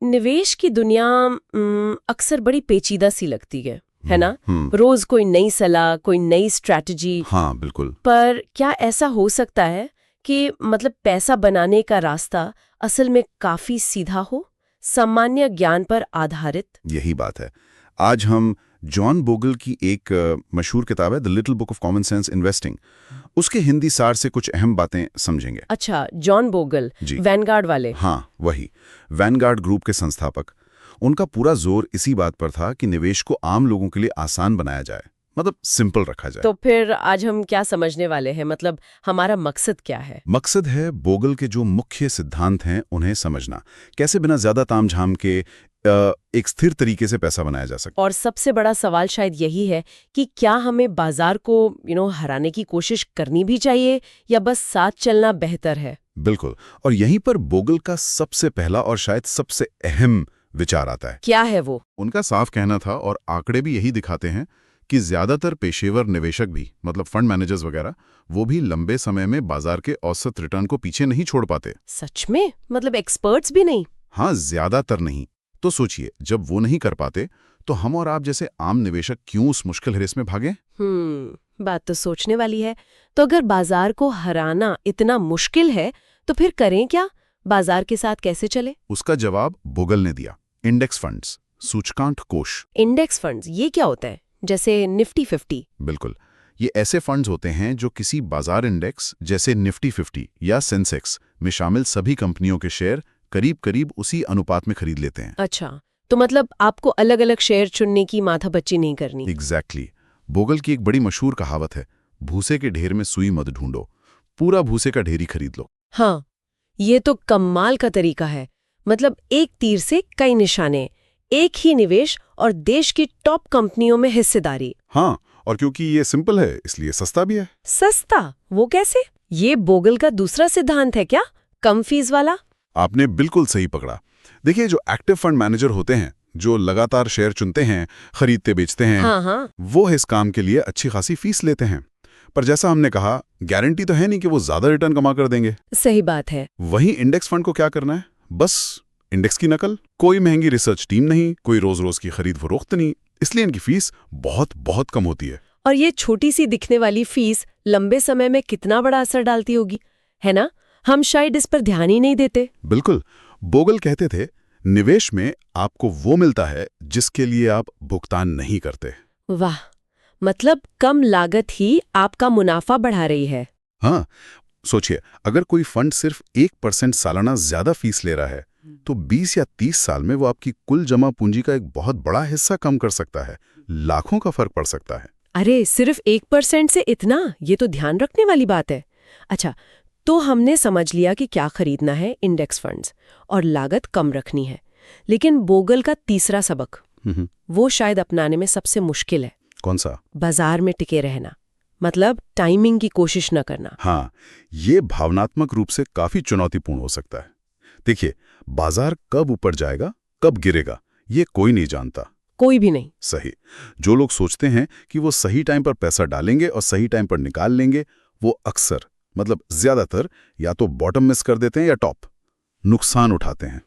निवेश की दुनिया अक्सर बड़ी पेचीदा सी लगती है ना? रोज कोई नई सलाह, कोई नई स्ट्रैटेजी। हाँ बिल्कुल। पर क्या ऐसा हो सकता है कि मतलब पैसा बनाने का रास्ता असल में काफी सीधा हो, सामान्य ज्ञान पर आधारित? यही बात है। आज हम जॉन बोगल की एक मशहूर किताब है the little book of common sense investing, उसके हिंदी सार से कुछ अहम बातें समझेंगे। अच्छा, जॉन बोगल, वैनगार्ड वाले? हाँ वही, वैनगार्ड ग्रुप के संस्थापक। उनका पूरा जोर इसी बात पर था कि निवेश को आम लोगों के लिए आसान बनाया जाए, मतलब सिंपल रखा जाए। तो फिर आज हम क्या समझने वाले हैं, मतलब हमारा मकसद क्या है? मकसद है बोगल के जो मुख्य सिद्धांत हैं उन्हें समझना, कैसे बिना ज्यादा तामझाम के एक स्थिर तरीके से पैसा बनाया जा सकता। और सबसे बड़ा सवाल शायद यही है कि क्या हमें बाजार को हराने की कोशिश करनी भी चाहिए या बस साथ चलना बेहतर है? बिल्कुल, और यहीं पर बोगल का सबसे पहला और शायद सबसे अहम विचार आता है। क्या है वो? उनका साफ कहना था, और आंकड़े भी यही दिखाते हैं, कि ज्यादातर पेशेवर निवेशक भी, मतलब फंड मैनेजर्स वगैरह, वो भी लंबे समय में बाजार के औसत रिटर्न को पीछे नहीं छोड़ पाते। सच में? मतलब एक्सपर्ट्स भी नहीं? हाँ, ज्यादातर नहीं। तो सोचिए, जब वो नहीं कर पाते तो हम और आप जैसे आम निवेशक क्यों उस मुश्किल रेस में भागे? बात तो सोचने वाली है। तो अगर बाजार को हराना इतना मुश्किल है तो फिर करें क्या? बाजार के साथ कैसे चले? उसका जवाब बोगल ने दिया, इंडेक्स फंड्स, सूचकांक कोष। इंडेक्स फंड्स, ये क्या होता है? जैसे निफ्टी 50? बिल्कुल, ये ऐसे फंड्स होते हैं जो किसी बाजार इंडेक्स जैसे निफ्टी 50 या सेंसेक्स में शामिल सभी कंपनियों के शेयर करीब करीब उसी अनुपात में खरीद लेते हैं। अच्छा, तो मतलब आपको अलग अलग शेयर चुनने की माथापच्ची नहीं करनी? एग्जैक्टली। बोगल की एक बड़ी मशहूर कहावत है, भूसे के ढेर में सुई मत ढूंढो, पूरा भूसे का ढेर ही खरीद लो। हाँ, ये तो कमाल का तरीका है। मतलब एक तीर से कई निशाने, एक ही निवेश और देश की टॉप कंपनियों में हिस्सेदारी। हाँ, और क्योंकि ये सिंपल है इसलिए सस्ता भी है। सस्ता? वो कैसे? ये बोगल का दूसरा सिद्धांत है क्या, कम फीस वाला? आपने बिल्कुल सही पकड़ा। देखिए, जो एक्टिव फंड मैनेजर होते हैं, जो लगातार शेयर चुनते हैं, खरीदते बेचते हैं, हाँ। वो इस काम के लिए अच्छी खासी फीस लेते हैं। पर जैसा हमने कहा, गारंटी तो है नहीं कि वो ज्यादा रिटर्न कमा कर देंगे। सही बात है। वहीं इंडेक्स फंड को क्या करना है? बस इंडेक्स की नकल। कोई महंगी रिसर्च टीम नहीं, कोई रोज रोज की खरीद फरोख्त नहीं, इसलिए इनकी फीस बहुत बहुत कम होती है। और ये छोटी सी दिखने वाली फीस लंबे समय में कितना बड़ा असर डालती होगी, है ना? हम शायद इस पर ध्यान ही नहीं देते। बिल्कुल। बोगल कहते थे, निवेश में आपको वो मिलता है जिसके लिए आप भुगतान नहीं करते। वाह, मतलब कम लागत ही आपका मुनाफा बढ़ा रही है। हाँ, सोचिए, अगर कोई फंड सिर्फ 1% सालाना ज्यादा फीस ले रहा है तो 20 या 30 साल में वो आपकी कुल जमा पूंजी का एक बहुत बड़ा हिस्सा कम कर सकता है। लाखों का फर्क पड़ सकता है। अरे, सिर्फ 1% से इतना? ये तो ध्यान रखने वाली बात है। अच्छा, तो हमने समझ लिया कि क्या खरीदना है, इंडेक्स फंड्स, और लागत कम रखनी है। लेकिन बोगल का तीसरा सबक, वो शायद अपनाने में सबसे मुश्किल है। कौन सा? बाजार में टिके रहना, मतलब टाइमिंग की कोशिश न करना। हाँ, ये भावनात्मक रूप से काफी चुनौतीपूर्ण हो सकता है। देखिए, बाजार कब ऊपर जाएगा, कब गिरेगा, ये कोई नहीं जानता। कोई भी नहीं। सही। जो लोग सोचते हैं कि वो सही टाइम पर पैसा डालेंगे और सही टाइम पर निकाल लेंगे, वो अक्सर, मतलब ज्यादातर, या तो बॉटम मिस कर देते हैं या टॉप, नुकसान उठाते हैं।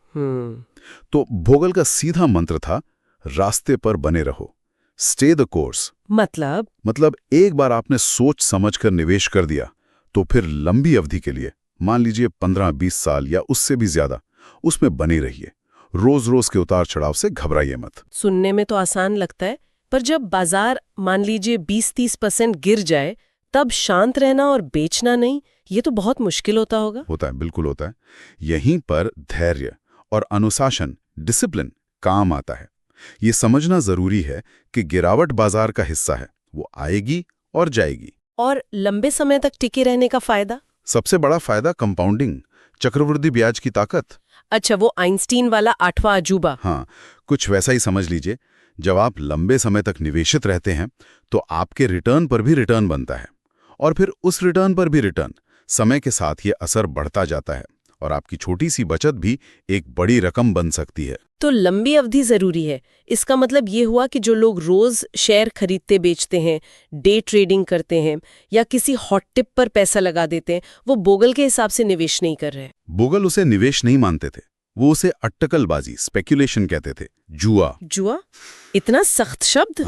तो बोगल का सीधा मंत्र था, रास्ते पर बने रहो, स्टे द कोर्स। मतलब एक बार आपने सोच समझ कर निवेश कर दिया तो फिर लंबी अवधि के लिए, मान लीजिए 15-20 साल या उससे भी ज्यादा, उसमें बने रहिए। रोज रोज के उतार चढ़ाव से घबराइए मत। सुनने में तो आसान लगता है, पर जब बाजार मान लीजिए 20-30% गिर जाए तब शांत रहना और बेचना नहीं, ये तो बहुत मुश्किल होता होगा। होता है, बिल्कुल होता है। यहीं पर धैर्य और अनुशासन, डिसिप्लिन काम आता है। ये समझना जरूरी है कि गिरावट बाजार का हिस्सा है, वो आएगी और जाएगी। और लंबे समय तक टिके रहने का फायदा? सबसे बड़ा फायदा कंपाउंडिंग, चक्रवृद्धि ब्याज की ताकत। अच्छा, वो आइंस्टीन वाला 8वां अजूबा। हाँ, कुछ वैसा ही समझ लीजिए। जब आप लंबे समय तक निवेशित रहते हैं तो आपके रिटर्न पर भी रिटर्न बनता है, और फिर उस रिटर्न पर भी रिटर्न। समय के साथ ये असर बढ़ता जाता है और आपकी छोटी सी बचत भी एक बड़ी रकम बन सकती है। तो लंबी अवधि जरूरी है। इसका मतलब ये हुआ कि जो लोग रोज शेयर खरीदते बेचते हैं, डे ट्रेडिंग करते हैं या किसी हॉट टिप पर पैसा लगा देते हैं, वो बोगल के हिसाब से निवेश नहीं कर रहे हैं। बोगल उसे निवेश नहीं मानते थे, वो उसे अट्टकलबाजी, स्पेक्यूलेशन कहते थे, जुआ। जुआ? इतना सख्त शब्द?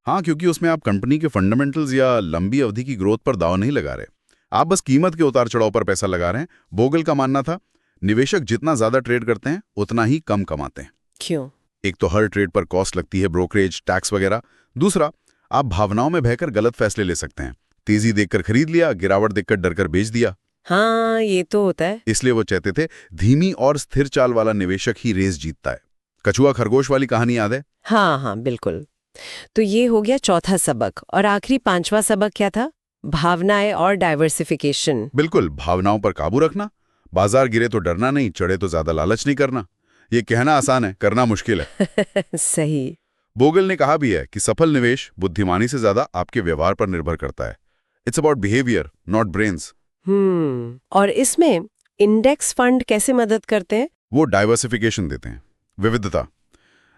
हाँ, क्योंकि उसमें आप कंपनी के फंडामेंटल्स या लंबी अवधि की ग्रोथ पर दाव नहीं लगा रहे, आप बस कीमत के उतार चढ़ाव पर पैसा लगा रहे हैं। बोगल का मानना था निवेशक जितना ज्यादा ट्रेड करते हैं उतना ही कम कमाते हैं। क्यों? एक तो हर ट्रेड पर कॉस्ट लगती है, ब्रोकरेज, टैक्स वगैरह। दूसरा, आप भावनाओं में बहकर गलत फैसले ले सकते हैं। तेजी देखकर खरीद लिया, गिरावट देखकर डरकर बेच दिया। हाँ, ये तो होता है। इसलिए वो चाहते थे धीमी और स्थिर चाल वाला निवेशक ही रेस जीतता है। कछुआ खरगोश वाली कहानी याद है? हाँ, बिल्कुल। तो ये हो गया चौथा सबक, और आखिरी पांचवा सबक क्या था? भावनाएं और डाइवर्सिफिकेशन। बिल्कुल, भावनाओं पर काबू रखना। बाजार गिरे तो डरना नहीं, चढ़े तो ज्यादा लालच नहीं करना। ये कहना आसान है, करना मुश्किल है। सही। बोगल ने कहा भी है कि सफल निवेश बुद्धिमानी से ज्यादा आपके व्यवहार पर निर्भर करता है। It's about behaviour, not brains. और इसमें इंडेक्स फंड कैसे मदद करते हैं? वो डाइवर्सिफिकेशन देते हैं, विविधता।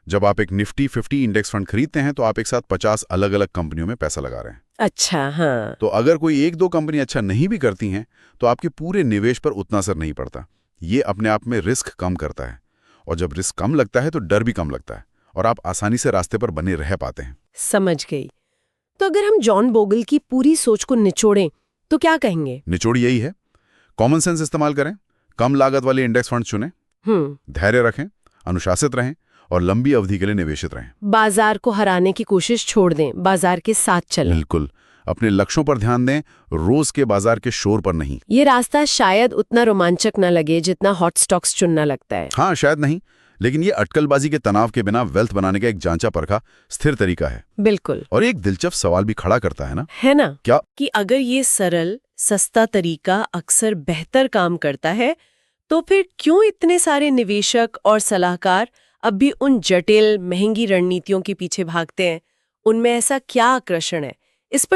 जब आप एक निफ्टी 50 इंडेक्स फंड खरीदते हैं तो आप एक साथ 50 अलग अलग कंपनियों में पैसा लगा रहे हैं। अच्छा, हाँ। तो अगर कोई एक दो कंपनी अच्छा नहीं भी करती हैं तो आपके पूरे निवेश पर उतना असर नहीं पड़ता। ये अपने आप में रिस्क कम करता है, और जब रिस्क कम लगता है तो डर भी कम लगता है, और आप आसानी से रास्ते पर बने रह पाते हैं। समझ गई। तो अगर हम जॉन बोगल की पूरी सोच को निचोड़ें तो क्या कहेंगे? निचोड़ यही है, कॉमन सेंस इस्तेमाल करें, कम लागत वाले इंडेक्स फंड चुनें, धैर्य रखें, अनुशासित रहें और लंबी अवधि के लिए निवेशित रहें। बाजार को हराने की कोशिश छोड़ दें, बाजार के साथ चलें। बिल्कुल, अपने लक्ष्यों पर ध्यान दें, रोज के बाजार के शोर पर नहीं। ये रास्ता शायद उतना रोमांचक न लगे जितना हॉट स्टॉक्स चुनना लगता है। हाँ, शायद नहीं, लेकिन ये अटकलबाजी के तनाव के बिना वेल्थ बनाने का एक जांचा परखा स्थिर तरीका है। बिल्कुल। और एक दिलचस्प सवाल भी खड़ा करता है ना? है ना? क्या? कि अगर ये सरल सस्ता तरीका अक्सर बेहतर काम करता है तो फिर क्यों इतने सारे निवेशक और सलाहकार अब भी उन जटिल महंगी रणनीतियों के पीछे भागते हैं? उनमें ऐसा क्या आकर्षण है? इस पर